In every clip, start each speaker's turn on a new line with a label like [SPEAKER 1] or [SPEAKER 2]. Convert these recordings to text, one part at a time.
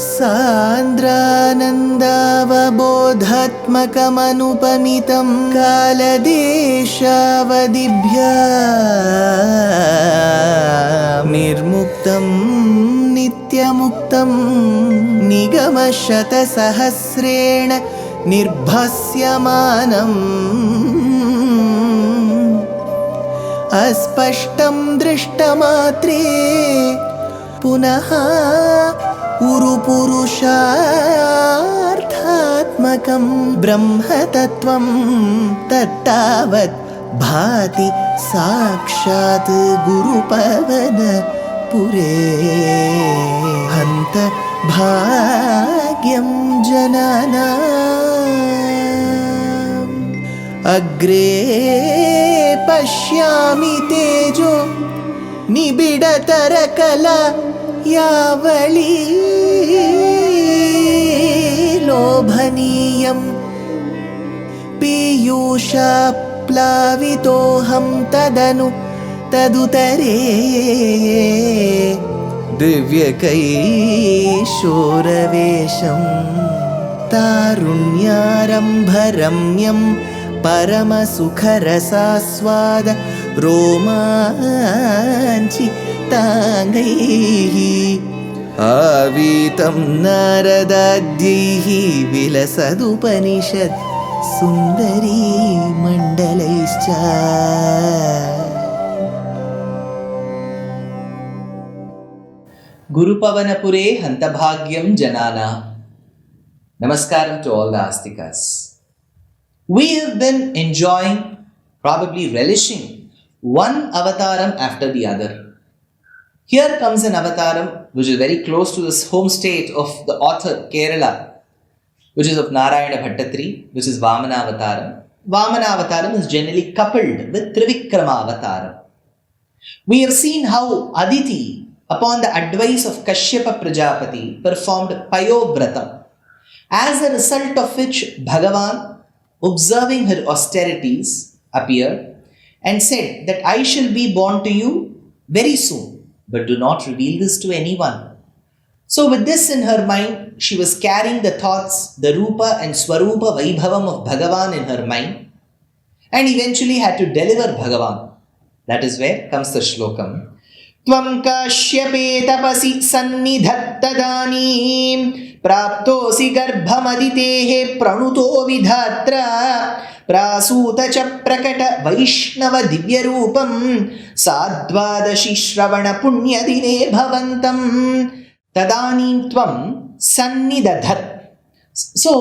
[SPEAKER 1] सान्द्रानन्दावबोधात्मकमनुपमितं कालदेशावदिभ्या निर्मुक्तं नित्यमुक्तं निगमशतसहस्रेण निर्भास्यमानम् अस्पष्टं दृष्टमात्रे पुनः उरुपुरुषार्थात्मकं ब्रह्मतत्त्वं तत्तावत् भाति साक्षात् गुरुपवनपुरे हन्त भाग्यं जनानाम् अग्रे पश्यामि तेजो निबिडतरकला यावली लोभनीयं पीयूषाप्लावितोऽहं तदुतरे दिव्यकैशोरवेशं तारुण्यारम्भरम्यं परमसुखरसास्वाद रोमाञ्चिताङ्गैः आवीतं नारदाद्यैः विलसदुपनिषत् सुन्दरी मण्डलैश्च
[SPEAKER 2] Gurupavanapure Hantabhagyam Janana. Namaskaram to all the Astikas. We have been enjoying, probably relishing, one avataram after the other. Here comes an avataram which is very close to this home state of the author Kerala, which is of Narayana Bhattatri, which is Vamana avataram. Vamana avataram is generally coupled with Trivikrama avataram. We have seen how Aditi, upon the advice of Kashyapa Prajapati, performed Payobratam, as a result of which Bhagavan, observing her austerities, appeared and said that I shall be born to you very soon, but do not reveal this to anyone. So with this in her mind, she was carrying the thoughts, the Rupa and Swarupa Vaibhavam of Bhagavan in her mind, and eventually had to deliver Bhagavan. That is where comes the shlokam. Tvam kashype tapasi sannidhattadanim praptosi garbhamaditehe pranuto vidhatra prasuta cha prakata vaishnava divya roopam sadvadashi shravana punya dine bhavantam tadanim tvam sannidhat. So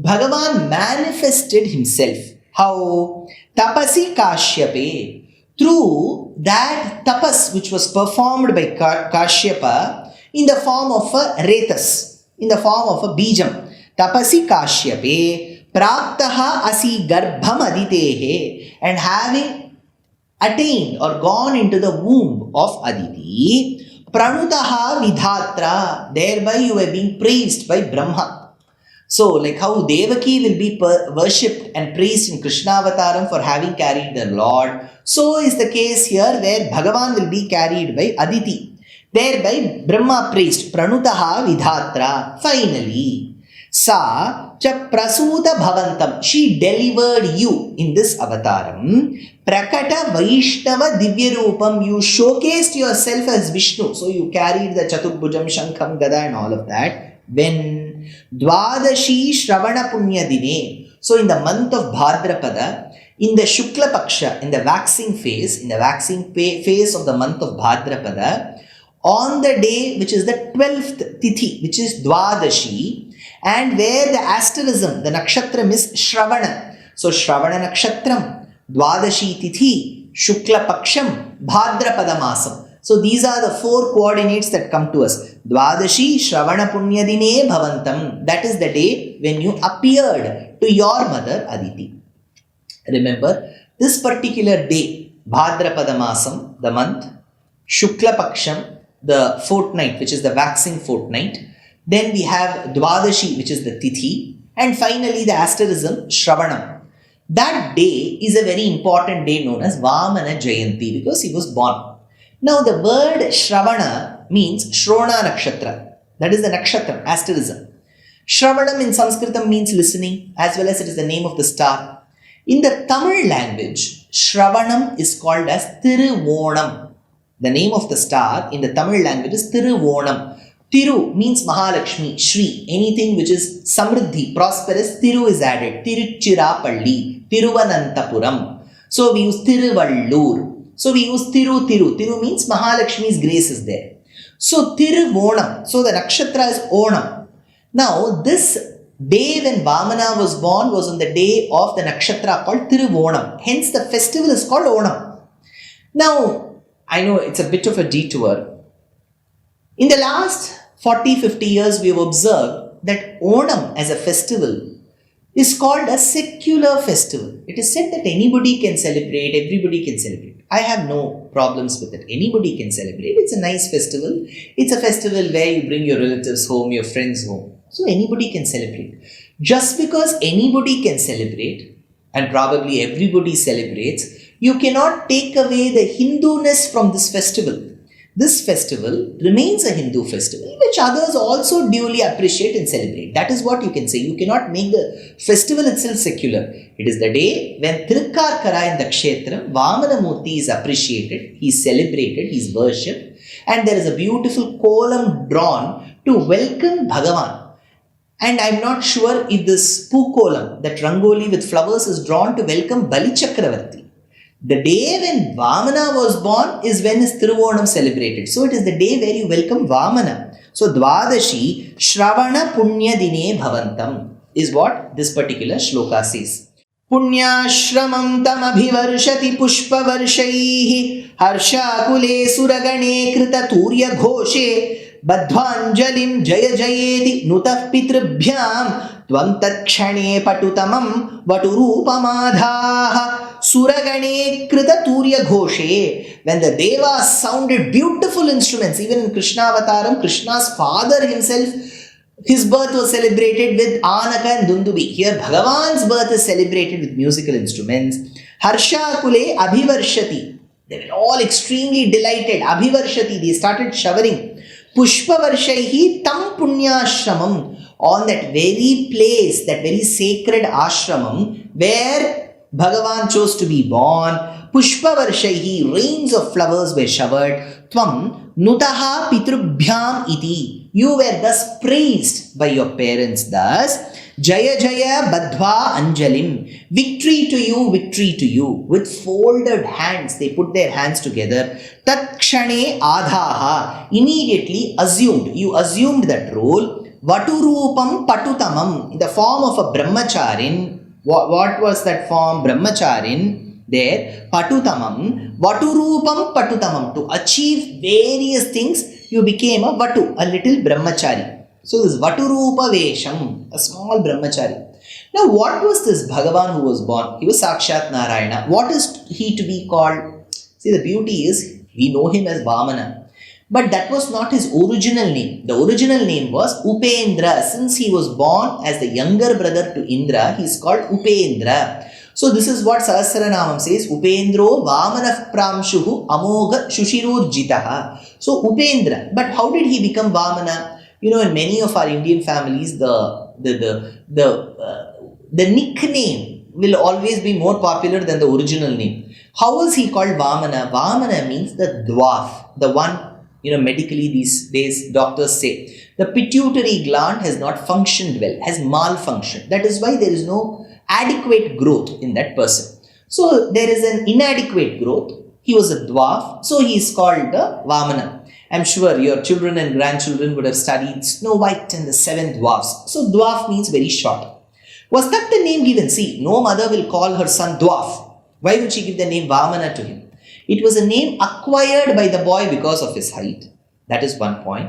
[SPEAKER 2] Bhagavan manifested himself. How? Tapasi Kashyape. Through that tapas which was performed by Kashyapa in the form of a retas, in the form of a bijam. Tapasi Kashyape praptaha asi garbham aditehe, and having attained or gone into the womb of Aditi, pranutaha vidhatra, thereby you are being praised by Brahma. So, like how Devaki will be worshipped and praised in Krishna Avataram for having carried the Lord, so is the case here where Bhagavan will be carried by Aditi. Thereby Brahma praised Pranutaha Vidhatra. Finally, Sa cha prasuta bhavantam, she delivered you in this avataram. Prakata Vaishnava Divya Roopam, you showcased yourself as Vishnu. So you carried the Chaturbhujam, Shankham, Gada and all of that. When Dwadashi Shravana Punya Dine, so in the month of Bhadrapada, in the Shukla Paksha, in the waxing phase, of the month of Bhadrapada, on the day which is the 12th Tithi, which is Dwadashi, and where the asterism, the nakshatram is Shravana. So Shravana nakshatram, Dwadashi Tithi, Shukla Paksham, Bhadrapada Masam. So these are the four coordinates that come to us. Dwadashi Shravana Punyadine Bhavantam. That is the day when you appeared to your mother Aditi. Remember, this particular day, Bhadrapada Masam, the month, Shukla Paksham, the fortnight, which is the waxing fortnight. Then we have Dwadashi, which is the Tithi. And finally the asterism, Shravanam. That day is a very important day known as Vamana Jayanti because he was born. Now the word Shravana means Shrona Nakshatra. That is the nakshatra, asterism. Shravanam in Sanskritam means listening, as well as it is the name of the star. In the Tamil language, Shravanam is called as Thiru'onam. The name of the star in the Tamil language is Thiru'onam. Thiru means Mahalakshmi, Shri, anything which is Samriddhi, prosperous. Thiru is added. Tiruchirappalli, Thiruvananthapuram. So we use Thiruvallur. So we use Thiru. Thiru means Mahalakshmi's grace is there. So Thiru'onam. So the nakshatra is Onam. Now this day when Vamana was born was on the day of the nakshatra called Thiru'onam. Hence the festival is called Onam. Now I know it's a bit of a detour. In the last 40-50 years, we have observed that Onam as a festival is called a secular festival. It is said that anybody can celebrate, everybody can celebrate. I have no problems with it. Anybody can celebrate. It's a nice festival. It's a festival where you bring your relatives home, your friends home. So anybody can celebrate. Just because anybody can celebrate, and probably everybody celebrates, you cannot take away the Hindu-ness from this festival. This festival remains a Hindu festival which others also duly appreciate and celebrate. That is what you can say. You cannot make the festival itself secular. It is the day when Thirukkarkara in the Kshetram, Vamana Murti is appreciated, he is celebrated, he is worshipped, and there is a beautiful kolam drawn to welcome Bhagavan. And I am not sure if this Pookolam, that Rangoli with flowers, is drawn to welcome Bali Chakravarti. The day when Vamana was born is when his Thiru'onam celebrated. So it is the day where you welcome Vamana. So Dvadashi Shravana Punya Dine Bhavantam is what this particular shloka says. Punyashramam tam abhivarshati pushpavarshaihi harshakule suragane krita turya ghoshe badhvanjalim jaya jayeti nutah pitribhyam tvam tatshane patutamam vaturupamadhaha Suragane Krita Turya Ghoshe. When the Devas sounded beautiful instruments, even in Krishna Avataram, Krishna's father himself, his birth was celebrated with Anaka and Dundubi. Here Bhagavan's birth is celebrated with musical instruments. Harsha Kule Abhivarshati. They were all extremely delighted. Abhivarshati. They started showering. Pushpa Varshaihi Tam Punyashramam. On that very place, that very sacred ashramam, where Bhagavan chose to be born, Pushpa Varshaihi, rains of flowers were showered, Tvam Nutaha Pitrubhyam Iti, you were thus praised by your parents, thus Jaya Jaya Badhva Anjalim, victory to you, with folded hands, they put their hands together, Tat Kshane Adhaha, immediately assumed, you assumed that role, Vaturupam Patutamam, in the form of a brahmacharin. What was that form? Brahmacharin. There, Patutamam, Vaturupam Patutamam. To achieve various things, you became a Vatu, a little brahmachari. So this Vaturupa Vesham, a small brahmachari. Now what was this Bhagavan who was born? He was Sakshat Narayana. What is he to be called? See, the beauty is, we know him as Vamana. But that was not his original name. The original name was Upendra. Since he was born as the younger brother to Indra, he is called Upendra. So this is what Sahasranamam says, Upendro Vamana Pramshuhu Amoga Shushirurjitaha. So Upendra. But how did he become Vamana? You know, in many of our Indian families, the nickname will always be more popular than the original name. How was he called Vamana? Vamana means the dwarf, the one. You know, medically these days doctors say the pituitary gland has not functioned well, has malfunctioned. That is why there is no adequate growth in that person. So there is an inadequate growth. He was a dwarf, so he is called the Vamana. I'm sure your children and grandchildren would have studied Snow White and the Seven Dwarfs. So dwarf means very short. Was that the name given? See, no mother will call her son dwarf. Why would she give the name Vamana to him? It was a name acquired by the boy because of his height. That is one point.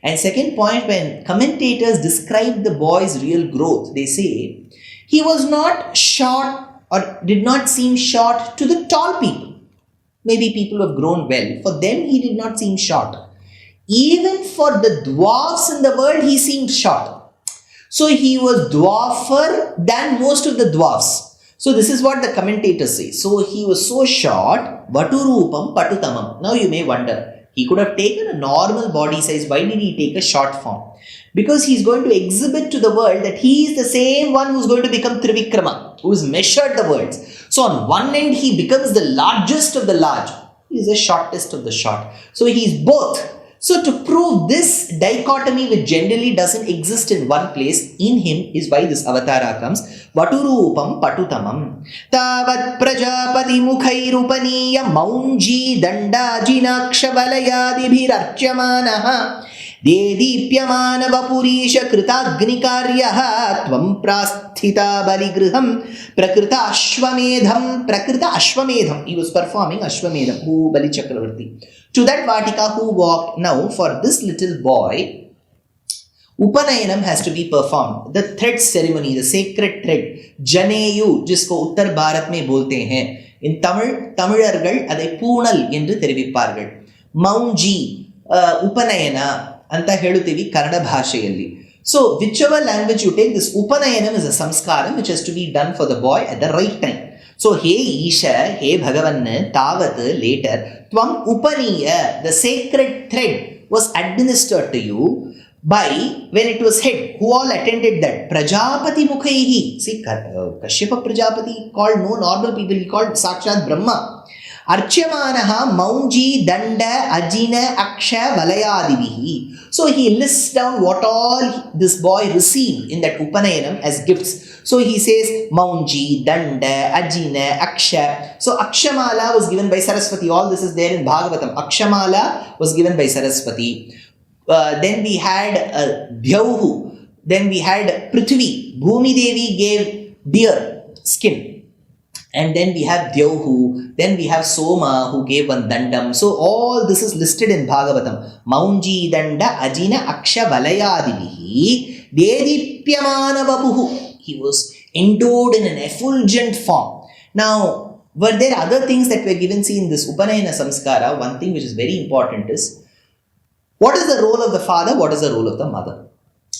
[SPEAKER 2] And second point, when commentators describe the boy's real growth, they say he was not short or did not seem short to the tall people. Maybe people who have grown well. For them, he did not seem short. Even for the dwarfs in the world, he seemed short. So he was dwarfer than most of the dwarfs. So this is what the commentators say. So he was so short, Vaturupam Patutamam. Now you may wonder, He could have taken a normal body size. Why did he take a short form? Because he's going to exhibit to the world that he is the same one who's going to become Trivikrama, who has measured the worlds. So on one end, he becomes the largest of the large. He is the shortest of the short. So he's both. So to prove this dichotomy, which generally doesn't exist in one place, in him is why this avatara comes. Vaturupam patutamam tavat prajapati mukhairupaniya maunji dandajinaksha valayadibhirarchyamanaha देदीप्यमान वपुरीश कृताग्निकार्यः त्वं प्रास्थिता बलिगृहं प्रकृत अश्वमेधम. He was performing Ashwamedham, who Bali Chakravarti. To that Vatika who walked. Now for this little boy, Upanayanam has to be performed. The thread ceremony, the sacred thread, Janeyu, जिसको उत्तर भारत में बोलते हैं. In Tamil, Tamizhargal adai Poonal endru therivippargal. Maunji, Upanayana ಅಂತ ಹೇಳುತ್ತೀವಿ ಕನ್ನಡ ಭಾಷೆಯಲ್ಲಿ. So whichever language you take, this Upanayanam is a samskaram which has to be done for the boy at the right time. So He Isha, He Bhagavan, Tavat, later, Tvam Upaniya, the sacred thread was administered to you by, when it was head, who all attended that? Prajapati Mukhaihi. See, Kashyapa Prajapati called no normal people, he called Sakshat Brahma. Archyamanaha Maunji Danda Ajina Aksha Valayadivihi. So he lists down what all this boy received in that Upanayanam as gifts. So he says Maunji, Danda, Ajina, Aksha. So Akshamala was given by Saraswati. All this is there in Bhagavatam. Akshamala was given by Saraswati. Then we had Dhyauhu. Then we had Prithvi. Bhumi Devi gave deer skin. And then we have Dyauhu, then we have Soma who gave one Dandam. So all this is listed in Bhagavatam. Maunji Danda Ajina Aksha Valayadivihi Dedipyamana Vapuhu. He was endowed in an effulgent form. Now, were there other things that were given? See, in this Upanayana Samskara, one thing which is very important is, what is the role of the father? What is the role of the mother?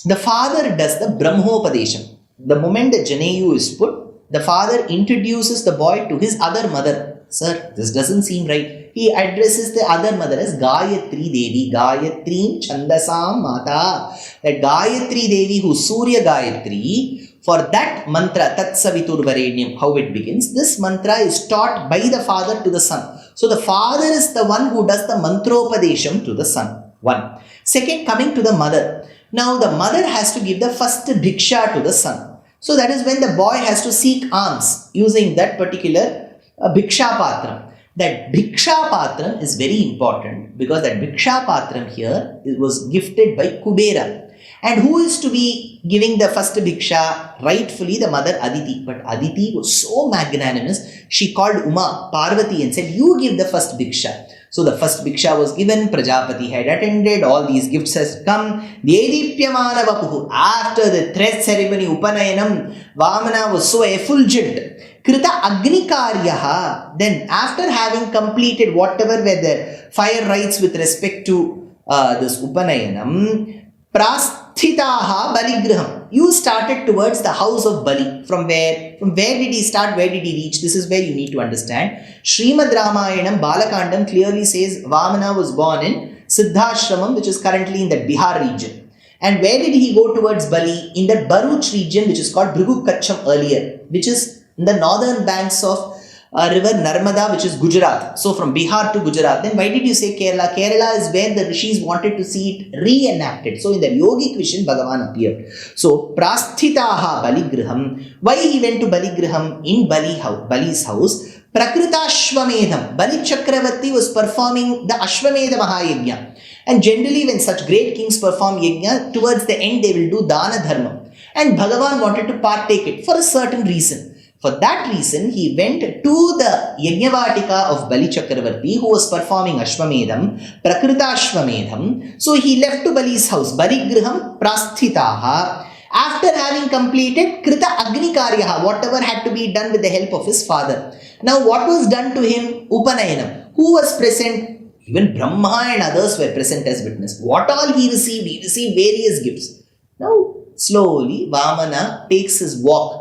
[SPEAKER 2] The father does the Brahmopadesham. The moment the Janeyu is put, the father introduces the boy to his other mother. Sir, this doesn't seem right. He addresses the other mother as Gayatri Devi, Gayatri Chandasam Mata. That Gayatri Devi, who's Surya Gayatri, for that mantra, Tat Savitur Varenyam, how it begins, this mantra is taught by the father to the son. So the father is the one who does the mantropadesham to the son. One. Second, coming to the mother. Now the mother has to give the first bhiksha to the son. So that is when the boy has to seek alms using that particular Bhiksha Patram. That Bhiksha Patram is very important because that Bhiksha Patram here was gifted by Kubera. And who is to be giving the first Bhiksha? Rightfully the mother Aditi. But Aditi was so magnanimous, she called Uma, Parvati, and said, you give the first Bhiksha. So the first Bhiksha was given, Prajapati had attended, all these gifts has come. Dedipyamana Vapuhu. After the thread ceremony, Upanayanam, Vamana was so effulgent. Krita Agnikaryaha. Then after having completed whatever were the fire rites with respect to this Upanayanam, Prasthitaha Baligraham. You started towards the house of Bali. From where? From where did he start? Where did he reach? This is where you need to understand. Srimad Ramayanam Balakandam clearly says Vamana was born in Siddhashramam, which is currently in the Bihar region. And where did he go towards Bali? In the Bharuch region, which is called Bhrigukacham earlier, which is in the northern banks of river Narmada, which is Gujarat. So from Bihar to Gujarat. Then why did you say Kerala? Kerala is where the rishis wanted to see it reenacted. So in the yogic vision, Bhagavan appeared. So Prasthitaha Baligraham. Why he went to Baligraham? In Bali's house. Prakrita Ashwamedham. Bali Chakravarti was performing the Ashwamedha Mahayagya. And generally when such great kings perform yajna, towards the end they will do Dana Dharma. And Bhagavan wanted to partake it for a certain reason. For that reason, he went to the Yajnavatika of Bali Chakravarti, who was performing Ashwamedham, Prakrita Ashwamedham. So he left to Bali's house, Baligriham Prasthitaha. After having completed Krita Agnikaryaha, whatever had to be done with the help of his father. Now what was done to him? Upanayanam. Who was present? Even Brahma and others were present as witness. What all he received various gifts. Now slowly Vamana takes his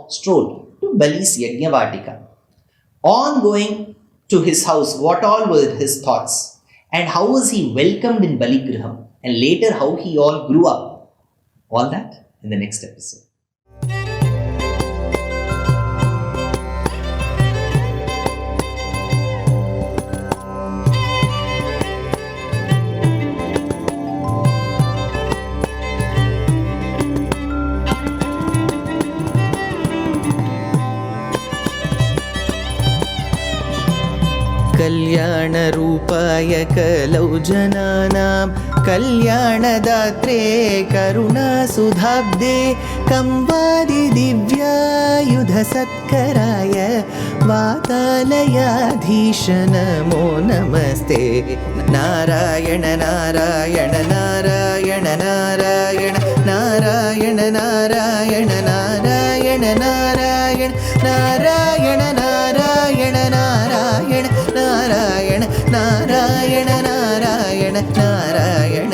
[SPEAKER 2] stroll to Bali's Yajnavatika. On going to his house, what all were his thoughts? and how was he welcomed in Baligriham, and later how he all grew up. All that in the next episode.
[SPEAKER 1] कल्याणरूपाय कलौ जनानां कल्याणदात्रे करुणासुधाब्दे कंवादिदिव्यायुधसत्कराय वातालयाधीश नमो नमस्ते. नारायण नारायण नारायण नारायण नारायण नारायण नारायण नारायण नारायण नारायण नारायण नारायण नारायण नारायण नारायण